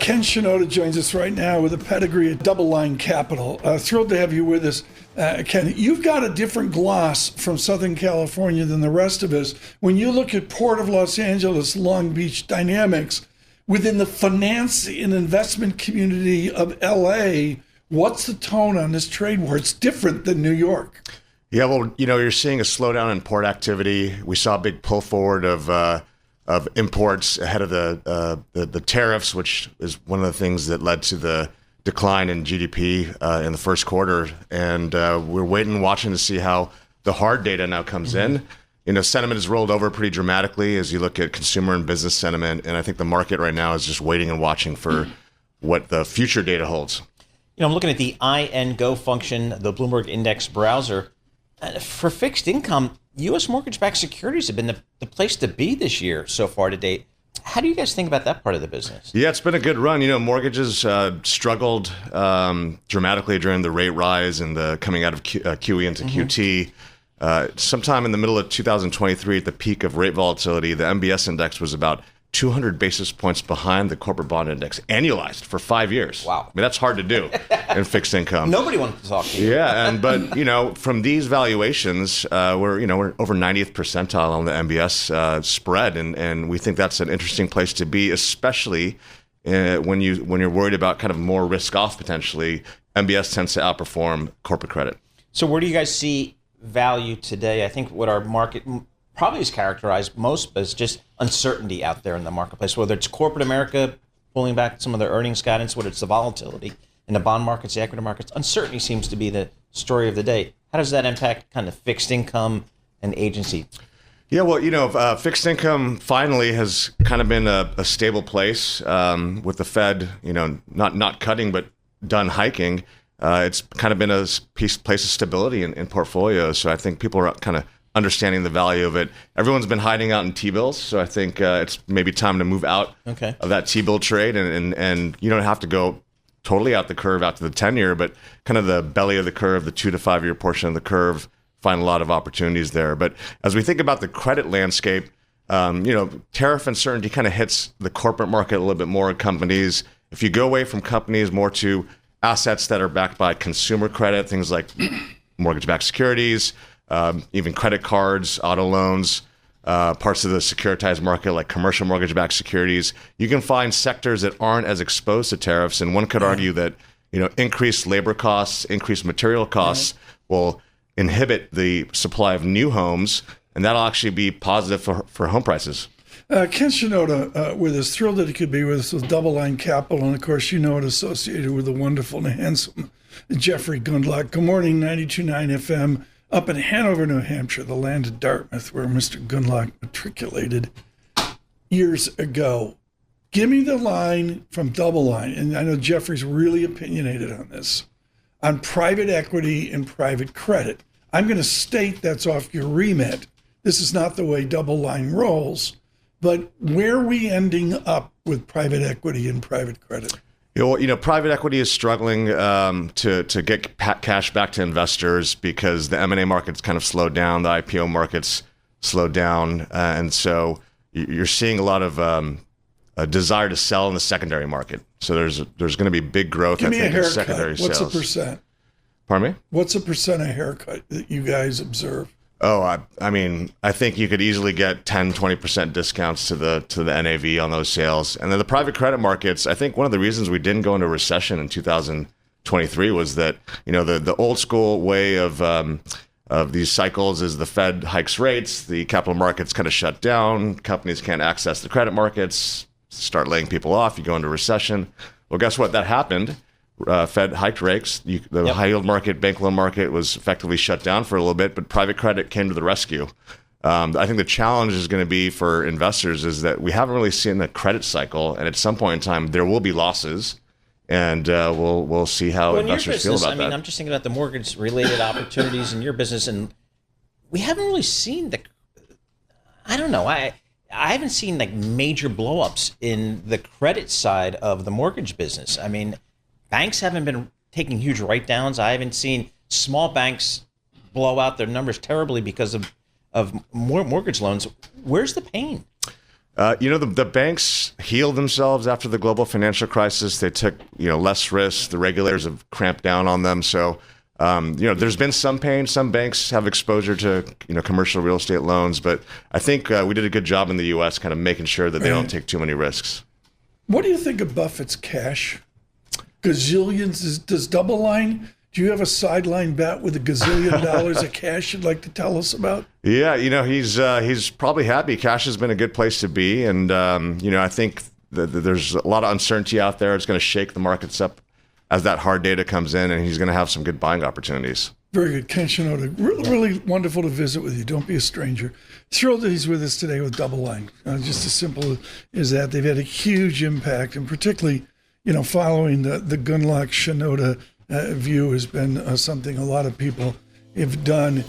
Ken Shinoda joins us right now with a pedigree at DoubleLine Capital. Thrilled to have you with us. Ken, you've got a different gloss from Southern California than the rest of us. When you look at Port of Los Angeles, Long Beach dynamics, within the finance and investment community of LA, what's the tone on this trade war? It's different than New York. Yeah, well, you're seeing a slowdown in port activity. We saw a big pull forward of imports ahead of the tariffs, which is one of the things that led to the decline in GDP in the first quarter. And we're waiting and watching to see how the hard data now comes in. Sentiment has rolled over pretty dramatically as you look at consumer and business sentiment. And I think the market right now is just waiting and watching for what the future data holds. I'm looking at the INGO function, the Bloomberg Index browser. For fixed income, U.S. mortgage-backed securities have been the place to be this year so far to date. How do you guys think about that part of the business? Yeah, it's been a good run. Mortgages struggled dramatically during the rate rise and the coming out of QE into QT. Sometime in the middle of 2023, at the peak of rate volatility, the MBS index was about 200 basis points behind the corporate bond index, annualized for 5 years. Wow. That's hard to do in fixed income. Nobody wanted to talk to you. Yeah, but from these valuations, we're over 90th percentile on the MBS spread, and we think that's an interesting place to be, especially when you're worried about kind of more risk off potentially. MBS tends to outperform corporate credit. So where do you guys see value today? I think what our market probably is characterized most as just uncertainty out there in the marketplace, whether it's corporate America pulling back some of their earnings guidance, whether it's the volatility in the bond markets, the equity markets. Uncertainty seems to be the story of the day. How does that impact kind of fixed income and agency? Yeah, well, fixed income finally has kind of been a stable place with the Fed, not cutting, but done hiking. It's kind of been a place of stability in portfolios. So I think people are kind of understanding the value of it. Everyone's been hiding out in T-bills, so I think it's maybe time to move out of that T-bill trade, and you don't have to go totally out the curve out to the 10-year, but kind of the belly of the curve, the 2 to 5 year portion of the curve, find a lot of opportunities there. But as we think about the credit landscape, tariff uncertainty kind of hits the corporate market a little bit more at companies. If you go away from companies more to assets that are backed by consumer credit, things like mortgage-backed securities, even credit cards, auto loans, parts of the securitized market like commercial mortgage-backed securities. You can find sectors that aren't as exposed to tariffs, and one could argue that increased labor costs, increased material costs will inhibit the supply of new homes, and that'll actually be positive for home prices. Ken Shinoda with us, thrilled that he could be with us with DoubleLine Capital, and of course it associated with the wonderful and handsome Jeffrey Gundlach. Good morning, 92.9 FM. Up in Hanover, New Hampshire, the land of Dartmouth, where Mr. Gundlach matriculated years ago. Give me the line from DoubleLine, and I know Jeffrey's really opinionated on this, on private equity and private credit. I'm going to state that's off your remit. This is not the way DoubleLine rolls, but where are we ending up with private equity and private credit? Private equity is struggling to get cash back to investors because the M&A market's kind of slowed down, the IPO market's slowed down, and so you're seeing a lot of a desire to sell in the secondary market. So there's going to be big growth, Give me a haircut. in secondary What's sales. What's a percent? Pardon me? What's a percent of haircut that you guys observe? Oh, I think you could easily get 10, 20% discounts to the NAV on those sales. And then the private credit markets, I think one of the reasons we didn't go into recession in 2023 was that, the old school way of these cycles is the Fed hikes rates, the capital markets kind of shut down, companies can't access the credit markets, start laying people off, you go into recession. Well, guess what? That happened. Fed hiked rates. The high yield market, bank loan market was effectively shut down for a little bit, but private credit came to the rescue. I think the challenge is going to be for investors is that we haven't really seen the credit cycle, and at some point in time there will be losses, and we'll see how investors feel about that. I'm just thinking about the mortgage-related opportunities in your business, and we haven't really seen I don't know. I haven't seen major blowups in the credit side of the mortgage business. I mean, banks haven't been taking huge write-downs. I haven't seen small banks blow out their numbers terribly because of more mortgage loans. Where's the pain? The banks healed themselves after the global financial crisis. They took, less risks. The regulators have cramped down on them. So, there's been some pain. Some banks have exposure to, commercial real estate loans. But I think we did a good job in the U.S. kind of making sure that they don't take too many risks. What do you think of Buffett's cash? Gazillions. Does DoubleLine? Do you have a sideline bet with $1 gazillion of cash you'd like to tell us about? Yeah, he's probably happy. Cash has been a good place to be, and I think that there's a lot of uncertainty out there. It's going to shake the markets up as that hard data comes in, and he's going to have some good buying opportunities. Very good. Ken Shinoda, really wonderful to visit with you. Don't be a stranger. Thrilled that he's with us today with DoubleLine. Just as simple as that. They've had a huge impact, and particularly, following the Gundlach Shinoda view has been something a lot of people have done.